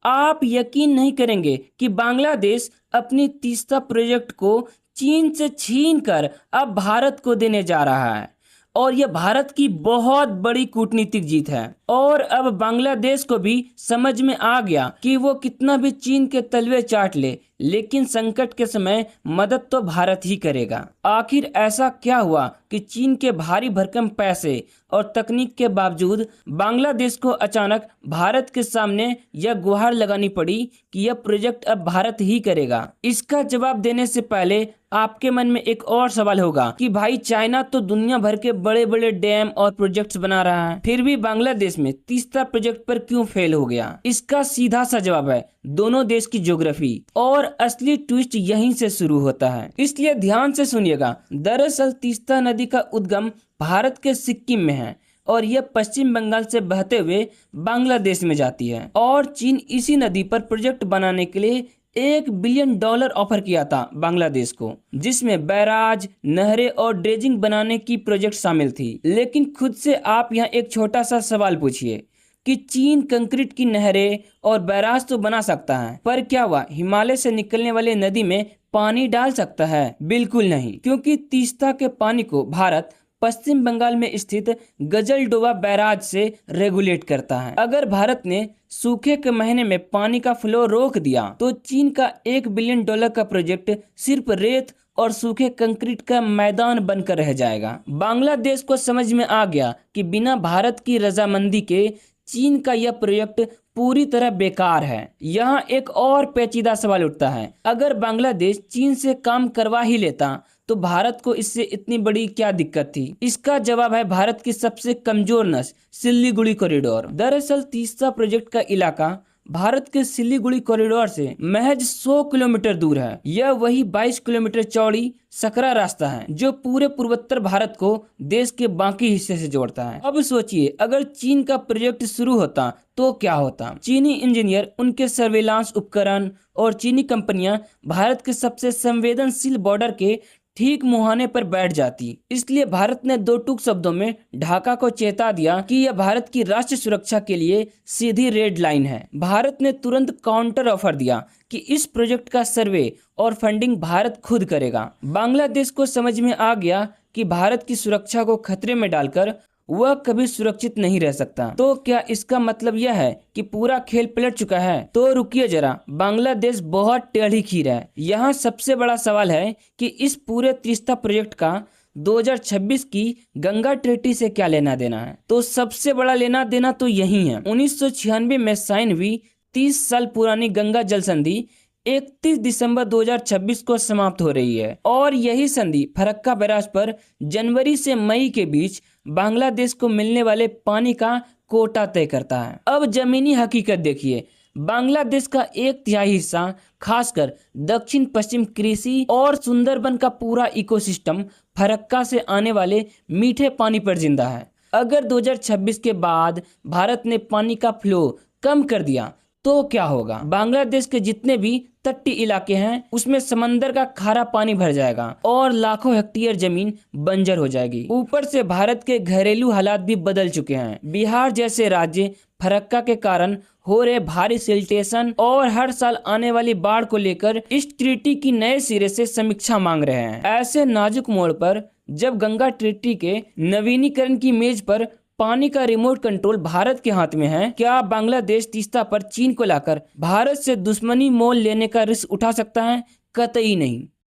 आप यकीन नहीं करेंगे कि बांग्लादेश अपनी तीस्ता प्रोजेक्ट को चीन से छीन कर अब भारत को देने जा रहा है और यह भारत की बहुत बड़ी कूटनीतिक जीत है। और अब बांग्लादेश को भी समझ में आ गया कि वो कितना भी चीन के तलवे चाट ले, लेकिन संकट के समय मदद तो भारत ही करेगा। आखिर ऐसा क्या हुआ कि चीन के भारी भरकम पैसे और तकनीक के बावजूद बांग्लादेश को अचानक भारत के सामने यह गुहार लगानी पड़ी कि यह प्रोजेक्ट अब भारत ही करेगा? इसका जवाब देने से पहले आपके मन में एक और सवाल होगा कि भाई चाइना तो दुनिया भर के बड़े बड़े डैम और प्रोजेक्ट्स बना रहा है, फिर भी बांग्लादेश में तीस्ता प्रोजेक्ट पर क्यों फेल हो गया? इसका सीधा सा जवाब है दोनों देश की ज्योग्राफी, और असली ट्विस्ट यहीं से शुरू होता है, इसलिए ध्यान से सुनिएगा। दरअसल तीस्ता नदी का उद्गम भारत के सिक्किम में है और यह पश्चिम बंगाल से बहते हुए बांग्लादेश में जाती है, और चीन इसी नदी पर प्रोजेक्ट बनाने के लिए $1 बिलियन ऑफर किया था बांग्लादेश को, जिसमें बैराज, नहरें और ड्रेजिंग बनाने की प्रोजेक्ट शामिल थी। लेकिन खुद से आप यहाँ एक छोटा सा सवाल पूछिए कि चीन कंक्रीट की नहरें और बैराज तो बना सकता है, पर क्या हुआ हिमालय से निकलने वाले नदी में पानी डाल सकता है? बिल्कुल नहीं, क्योंकि तीस्ता के पानी को भारत पश्चिम बंगाल में स्थित गजलडोबा बैराज से रेगुलेट करता है। अगर भारत ने सूखे के महीने में पानी का फ्लो रोक दिया तो चीन का $1 बिलियन का प्रोजेक्ट सिर्फ रेत और सूखे कंक्रीट का मैदान बनकर रह जाएगा। बांग्लादेश को समझ में आ गया कि बिना भारत की रजामंदी के चीन का यह प्रोजेक्ट पूरी तरह बेकार है। यहाँ एक और पेचीदा सवाल उठता है, अगर बांग्लादेश चीन से काम करवा ही लेता तो भारत को इससे इतनी बड़ी क्या दिक्कत थी? इसका जवाब है भारत की सबसे कमजोर नस, सिल्लीगुड़ी कॉरिडोर। दरअसल तीस्ता प्रोजेक्ट का इलाका भारत के सिल्लीगुड़ी कॉरिडोर से महज 100 किलोमीटर दूर है। यह वही 22 किलोमीटर चौड़ी सकरा रास्ता है जो पूरे पूर्वोत्तर भारत को देश के बाकी हिस्से से जोड़ता है। अब सोचिए, अगर चीन का प्रोजेक्ट शुरू होता तो क्या होता? चीनी इंजीनियर, उनके सर्वेलांस उपकरण और चीनी कंपनियां भारत के सबसे संवेदनशील बॉर्डर के ठीक मुहाने पर बैठ जाती। इसलिए भारत ने दो टूक शब्दों में ढाका को चेता दिया कि यह भारत की राष्ट्रीय सुरक्षा के लिए सीधी रेड लाइन है। भारत ने तुरंत काउंटर ऑफर दिया कि इस प्रोजेक्ट का सर्वे और फंडिंग भारत खुद करेगा। बांग्लादेश को समझ में आ गया कि भारत की सुरक्षा को खतरे में डालकर वह कभी सुरक्षित नहीं रह सकता। तो क्या इसका मतलब यह है कि पूरा खेल पलट चुका है? तो रुकिए जरा, बांग्लादेश बहुत टेढ़ी खीर है। यहाँ सबसे बड़ा सवाल है कि इस पूरे तीस्ता प्रोजेक्ट का 2026 की गंगा ट्रीटी से क्या लेना देना है? तो सबसे बड़ा लेना देना तो यही है। 1996 में साइन हुई 30 साल पुरानी गंगा जल संधि 31 दिसंबर 2026 को समाप्त हो रही है, और यही संधि फरक्का बैराज पर जनवरी से मई के बीच बांग्लादेश को मिलने वाले पानी का कोटा तय करता है। अब जमीनी हकीकत देखिए, बांग्लादेश का 1/3 हिस्सा, खासकर दक्षिण पश्चिम कृषि और सुंदरबन का पूरा इकोसिस्टम फरक्का से आने वाले मीठे पानी पर जिंदा है। अगर 2026 के बाद भारत ने पानी का फ्लो कम कर दिया तो क्या होगा? बांग्लादेश के जितने भी तटीय इलाके हैं उसमें समंदर का खारा पानी भर जाएगा और लाखों हेक्टेयर जमीन बंजर हो जाएगी। ऊपर से भारत के घरेलू हालात भी बदल चुके हैं। बिहार जैसे राज्य फरक्का के कारण हो रहे भारी सिल्टेशन और हर साल आने वाली बाढ़ को लेकर इस ट्रीटी की नए सिरे से समीक्षा मांग रहे हैं। ऐसे नाजुक मोड़ पर जब गंगा ट्रीटी के नवीनीकरण की मेज पर पानी का रिमोट कंट्रोल भारत के हाथ में है, क्या बांग्लादेश तीस्ता पर चीन को लाकर भारत से दुश्मनी मोल लेने का रिस्क उठा सकता है? कतई नहीं।